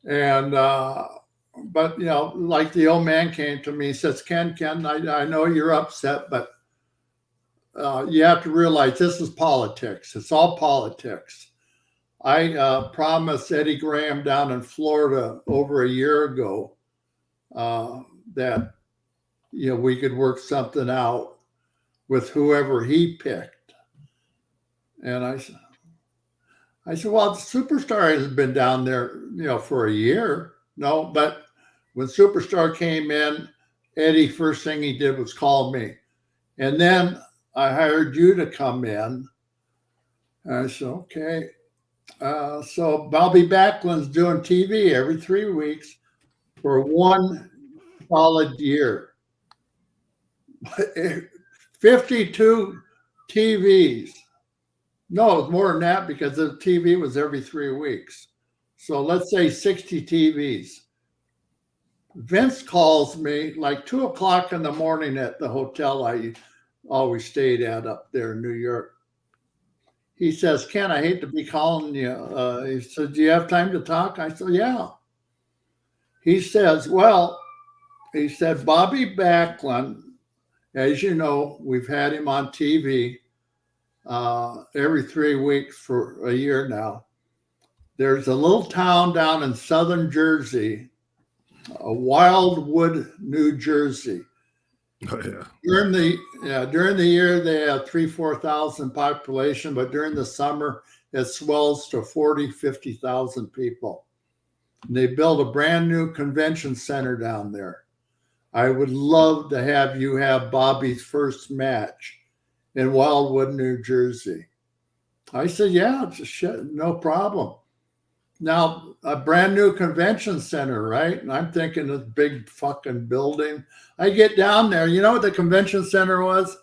C: And, but, like the old man came to me, he says, Ken, I know you're upset, but you have to realize this is politics. It's all politics. I promised Eddie Graham down in Florida over a year ago that, we could work something out with whoever he picked. And I said, well, Superstar hasn't been down there, for a year. No, but when Superstar came in, Eddie, first thing he did was call me. And then I hired you to come in. And I said, okay. So Bobby Backlund's doing TV every 3 weeks for one solid year. 52 TVs. No, it's more than that because the TV was every 3 weeks. So let's say 60 TVs. Vince calls me like 2 o'clock in the morning at the hotel I always stayed at up there in New York. He says, Ken, I hate to be calling you. He said, do you have time to talk? I said, yeah. He says, well, he said, Bobby Backlund, as you know, we've had him on TV every 3 weeks for a year now. There's a little town down in southern Jersey, Wildwood, New Jersey.
B: Oh, yeah.
C: During the year they have 4,000 population, but during the summer it swells to 50,000 people. And they built a brand new convention center down there. I would love to have you have Bobby's first match in Wildwood, New Jersey. I said, yeah, no problem. Now, a brand new convention center, right? And I'm thinking this big fucking building. I get down there. You know what the convention center was?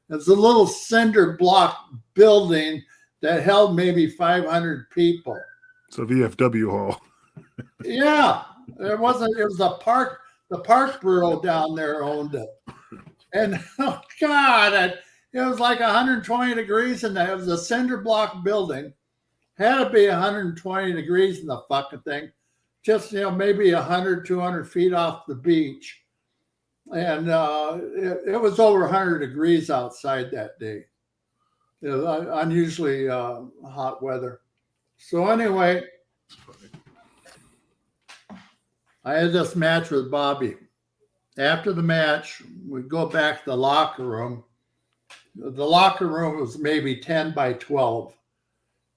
C: It's a little cinder block building that held maybe 500 people.
B: So VFW Hall.
C: Yeah, it wasn't. It was a park. The park bureau down there owned it. And oh God, it was like 120 degrees in there. It was a cinder block building. Had to be 120 degrees in the fucking thing. Just, maybe 100, 200 feet off the beach. And it was over 100 degrees outside that day. It was unusually hot weather. So anyway, I had this match with Bobby. After the match, we go back to the locker room. The locker room was maybe 10 by 12.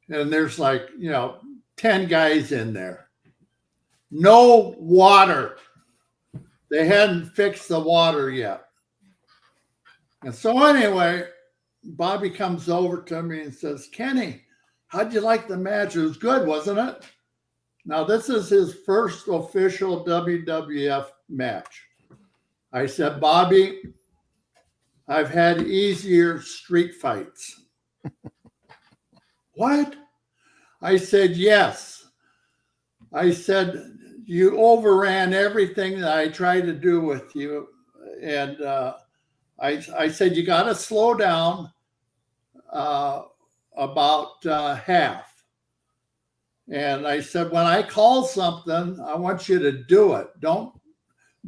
C: And there's 10 guys in there. No water. They hadn't fixed the water yet. And so anyway, Bobby comes over to me and says, Kenny, how'd you like the match? It was good, wasn't it? Now, this is his first official WWF match. I said, Bobby, I've had easier street fights. What? I said, yes. I said, you overran everything that I tried to do with you. And I said, you got to slow down about half. And I said, when I call something, I want you to do it. Don't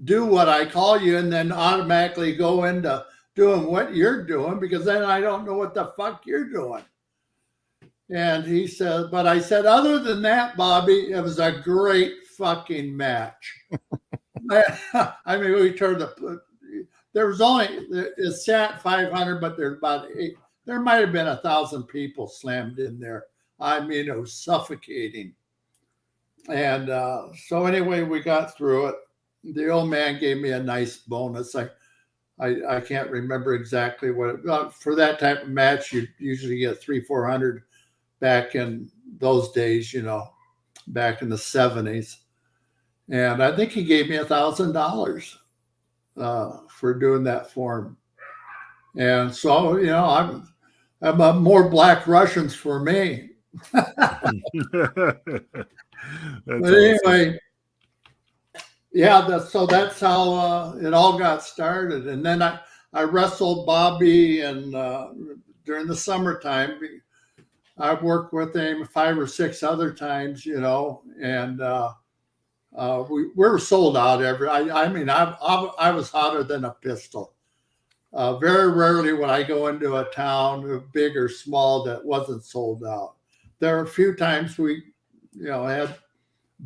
C: do what I call you and then automatically go into doing what you're doing, because then I don't know what the fuck you're doing. And he said, but I said, other than that, Bobby, it was a great fucking match. I mean, we turned there was only, it sat 500, but there's about there might have been 1,000 people slammed in there. I mean, it was suffocating. And so anyway, we got through it. The old man gave me a nice bonus. I can't remember exactly what for that type of match, you usually get 300-400 back in those days, back in the 70s. And I think he gave me $1,000 for doing that for him. And so, I'm more Black Russians for me. But anyway, yeah, so that's how it all got started. And then I wrestled Bobby, and during the summertime, I worked with him 5 or 6 other times, and we were sold out I was hotter than a pistol. Very rarely would I go into a town, big or small, that wasn't sold out. There were a few times we, had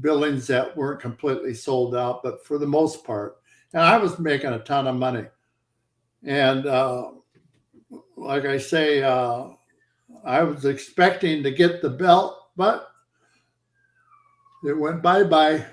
C: buildings that weren't completely sold out, but for the most part, and I was making a ton of money. And like I say, I was expecting to get the belt, but it went bye-bye.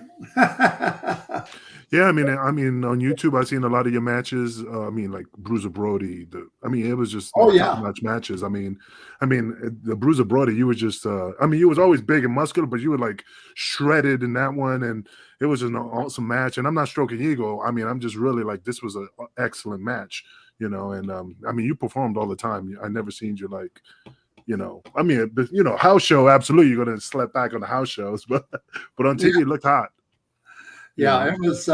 B: Yeah, I mean, on YouTube, I've seen a lot of your matches. Like Bruiser Brody. It was just
C: Oh
B: like
C: yeah,
B: top-notch matches. The Bruiser Brody, you were just. You was always big and muscular, but you were like shredded in that one, and it was just an awesome match. And I'm not stroking ego. I'm just really like, this was an excellent match, you know. And you performed all the time. I never seen you like. House show, absolutely, you're gonna slap back on the house shows, but on TV it looked hot.
C: Yeah, it was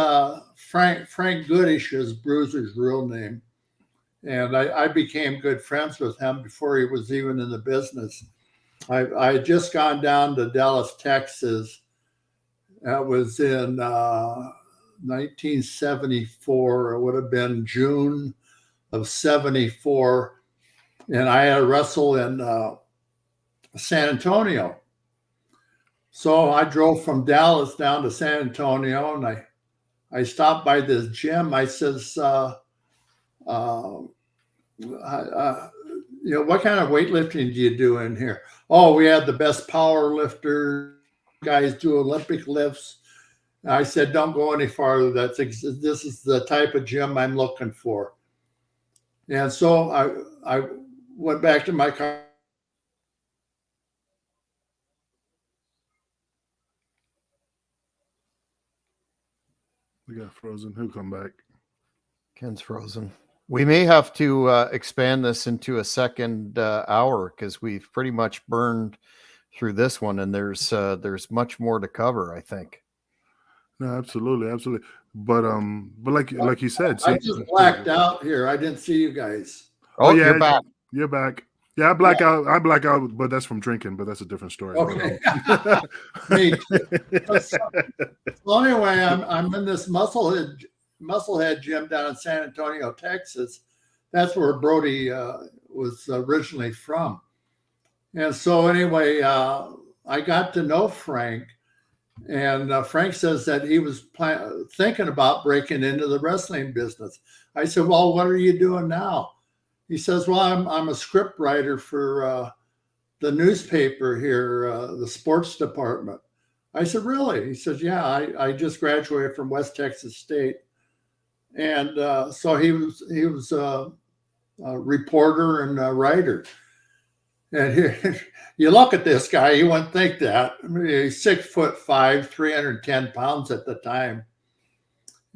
C: Frank Goodish is Bruiser's real name. And I became good friends with him before he was even in the business. I had just gone down to Dallas, Texas. That was in 1974. It would have been June of 74. And I had to wrestle in San Antonio. So I drove from Dallas down to San Antonio, and I stopped by this gym. I says, what kind of weightlifting do you do in here? Oh, we had the best power lifters. Guys do Olympic lifts. I said, don't go any farther. This is the type of gym I'm looking for. And so I went back to my car.
B: We got frozen. Who come back?
A: Ken's frozen. We may have to expand this into a second hour because we've pretty much burned through this one, and there's much more to cover, I think.
B: No, absolutely. But like you said,
C: I just blacked out here. I didn't see you guys.
A: Oh yeah, you're back.
B: You're back. Yeah, I black out, but that's from drinking, but that's a different story.
C: Okay. Me too. So anyway, I'm in this musclehead gym down in San Antonio, Texas. That's where Brody was originally from. And so anyway, I got to know Frank, and Frank says that he was thinking about breaking into the wrestling business. I said, well, what are you doing now? He says, well, I'm a script writer for the newspaper here, the sports department. I said, really? He says, yeah, I just graduated from West Texas State. And so he was a reporter and a writer. And you look at this guy, you wouldn't think that. He's 6'5", 310 pounds at the time.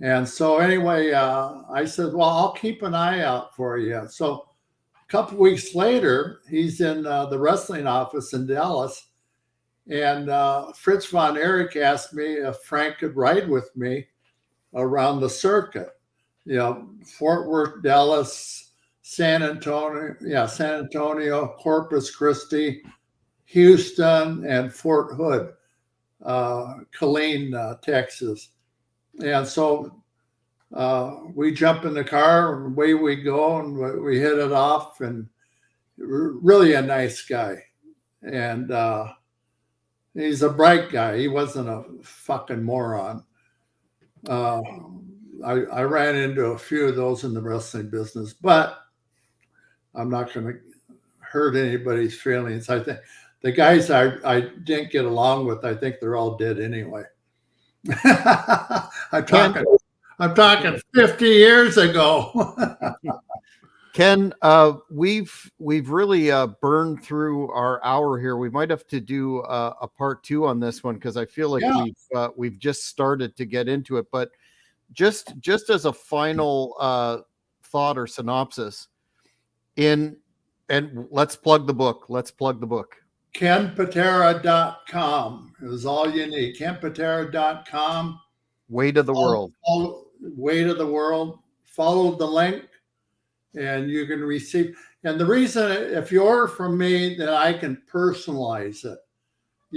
C: And so anyway, I said, well, I'll keep an eye out for you. So a couple of weeks later, he's in the wrestling office in Dallas. And Fritz von Erich asked me if Frank could ride with me around the circuit. Fort Worth, Dallas, San Antonio, Corpus Christi, Houston, and Fort Hood, Killeen, Texas. And so we jump in the car and away we go, and we hit it off, and really a nice guy. And he's a bright guy. He wasn't a fucking moron. I ran into a few of those in the wrestling business, but I'm not going to hurt anybody's feelings. I think the guys I didn't get along with, I think they're all dead anyway. I'm talking 50 years ago.
A: Ken, we've really burned through our hour here. We might have to do a part 2 on this one because I feel like we've just started to get into it. But just as a final thought or synopsis, and let's plug the book.
C: KenPatera.com is all you need. KenPatera.com.
A: Weight of the World.
C: Weight of the World. Follow the link, and you can receive. And the reason, if you order from me, then I can personalize it.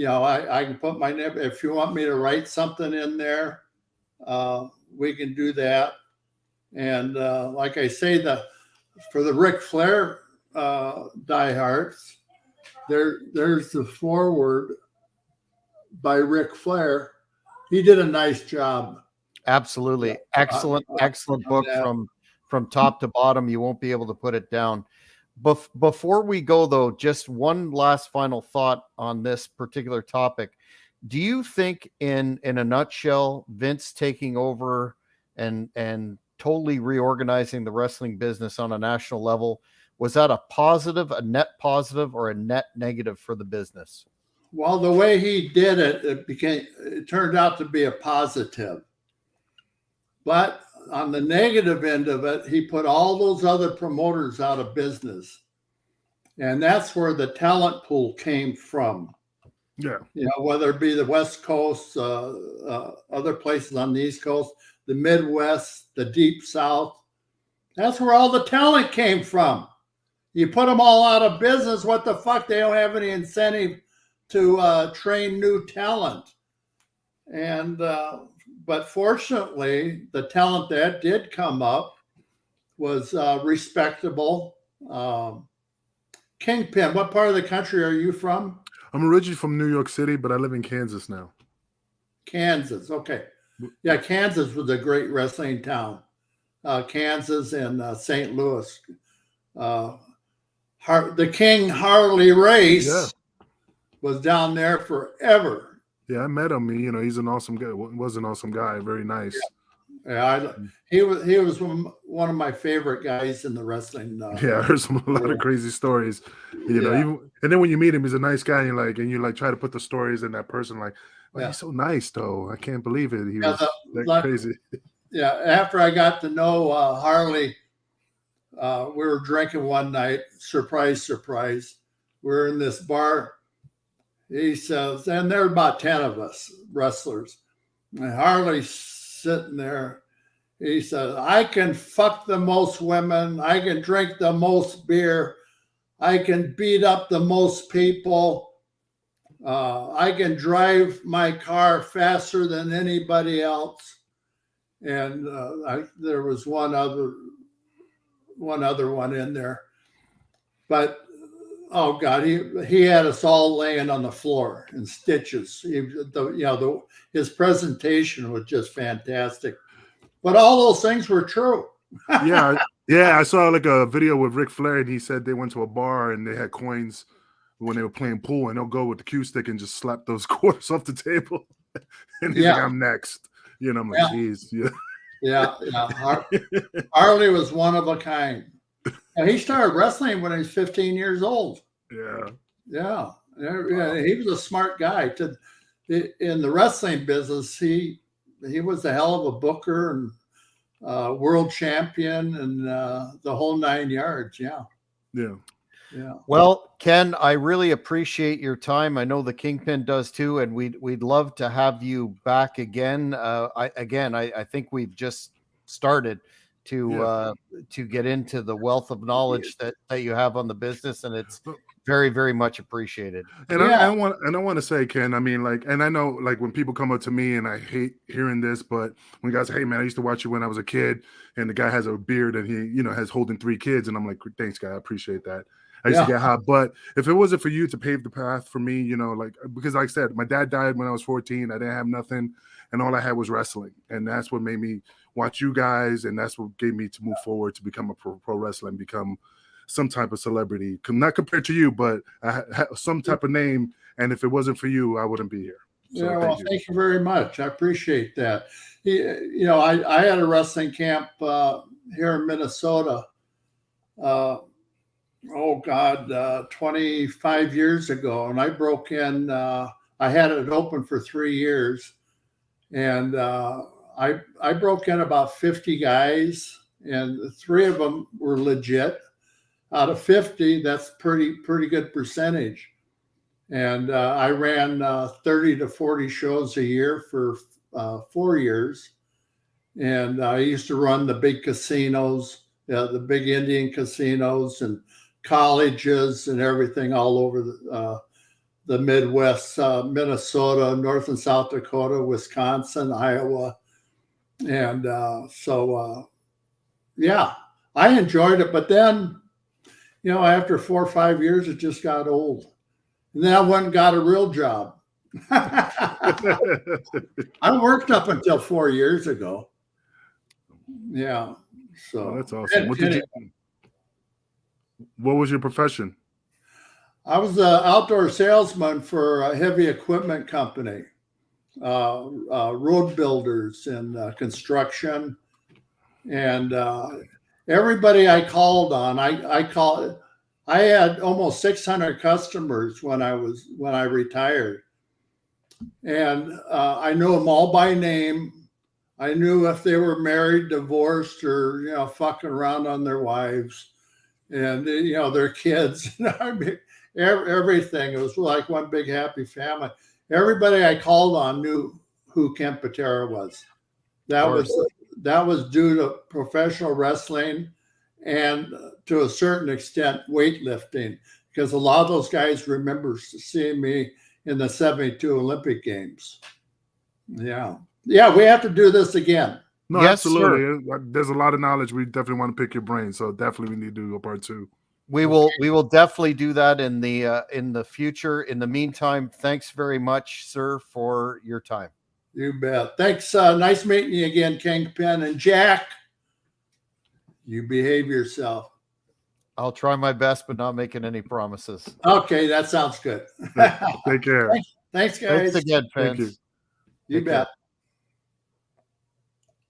C: I can put my name. If you want me to write something in there, we can do that. And like I say, for the Ric Flair diehards, there's the foreword by Ric Flair. He did a nice job.
A: Absolutely. Excellent book from top to bottom. You won't be able to put it down. Before we go, though, just one last final thought on this particular topic. Do you think, in a nutshell, Vince taking over and totally reorganizing the wrestling business on a national level, was that a positive, a net positive, or a net negative for the business?
C: Well, the way he did it, it turned out to be a positive. But on the negative end of it, he put all those other promoters out of business. And that's where the talent pool came from.
B: Yeah.
C: Whether it be the West Coast, other places on the East Coast, the Midwest, the Deep South. That's where all the talent came from. You put them all out of business, what the fuck? They don't have any incentive to train new talent. And but fortunately, the talent that did come up was respectable. KingPin, what part of the country are you from?
B: I'm originally from New York City, but I live in Kansas now.
C: Kansas, okay. Yeah, Kansas was a great wrestling town. Kansas and St. Louis. The King Harley Race was down there forever.
B: Yeah, I met him. He's an awesome guy. Was an awesome guy. Very nice.
C: Yeah, he was one of my favorite guys in the wrestling.
B: I heard a lot of crazy stories. And then when you meet him, he's a nice guy. And you try to put the stories in that person. Like, he's so nice, though. I can't believe it. He was crazy.
C: Yeah. After I got to know Harley, we were drinking one night. Surprise, surprise. We're in this bar. He says, and there are about 10 of us wrestlers. And Harley's sitting there. He says, I can fuck the most women. I can drink the most beer. I can beat up the most people. I can drive my car faster than anybody else. And there was one other one in there. But oh God, he had us all laying on the floor in stitches. His presentation was just fantastic. But all those things were true.
B: Yeah. I saw a video with Ric Flair, and he said they went to a bar and they had coins when they were playing pool, and they'll go with the cue stick and just slap those quarters off the table. And he's like, I'm next. I'm like, geez.
C: Yeah. Harley was one of a kind. And he started wrestling when he was 15 years old. Yeah. He was a smart guy. In the wrestling business, he was a hell of a booker and world champion and the whole 9 yards. Yeah.
A: Well, Ken, I really appreciate your time. I know the Kingpin does too, and we'd love to have you back again. I think we've just started to get into the wealth of knowledge that you have on the business, and it's very, very much appreciated.
B: And I want to say, Ken, and I know when people come up to me, and I hate hearing this, but when guys say, hey man, I used to watch you when I was a kid, and the guy has a beard and he has holding 3 kids, and I'm like, thanks guy, I appreciate that. I used to get hot, but if it wasn't for you to pave the path for me, because like I said, my dad died when I was 14. I didn't have nothing, and all I had was wrestling, and that's what made me watch you guys, and that's what gave me to move forward to become a pro wrestler and become some type of celebrity. Not compared to you, but I had some type of name, and if it wasn't for you, I wouldn't be here. So
C: thank you very much. I appreciate that. I had a wrestling camp here in Minnesota. 25 years ago, and I broke in. I had it open for 3 years, and I broke in about 50 guys, and 3 of them were legit. Out of 50, that's pretty good percentage. And I ran 30 to 40 shows a year for 4 years, and I used to run the big casinos, the big Indian casinos, and colleges and everything all over the Midwest, Minnesota, North and South Dakota, Wisconsin, Iowa. And I enjoyed it. But then, after 4 or 5 years, it just got old. And then I went and got a real job. I worked up until 4 years ago. Yeah. So
B: Oh, that's awesome. What was your profession?
C: I was an outdoor salesman for a heavy equipment company, road builders and construction, and everybody I called on, I had almost 600 customers when I retired, and I knew them all by name. I knew if they were married, divorced, or fucking around on their wives, and their kids. I mean, everything. It was like one big happy family. Everybody I called on knew who KEN PATERA was. That was due to professional wrestling and to a certain extent weightlifting, because a lot of those guys remember seeing me in the 72 Olympic Games. Yeah, we have to do this again.
B: No,
A: Yes,
B: absolutely. There's a lot of knowledge. We definitely want to pick your brain, so definitely we need to do a part 2.
A: We will definitely do that in the future. In the meantime, thanks very much, sir, for your time.
C: You bet. Thanks. Nice meeting you again, KingPin. And Jack, you behave yourself.
A: I'll try my best, but not making any promises.
C: Okay, that sounds good.
B: Take care.
C: Thanks, guys.
A: Thanks again, fans.
B: Thank you.
C: You bet.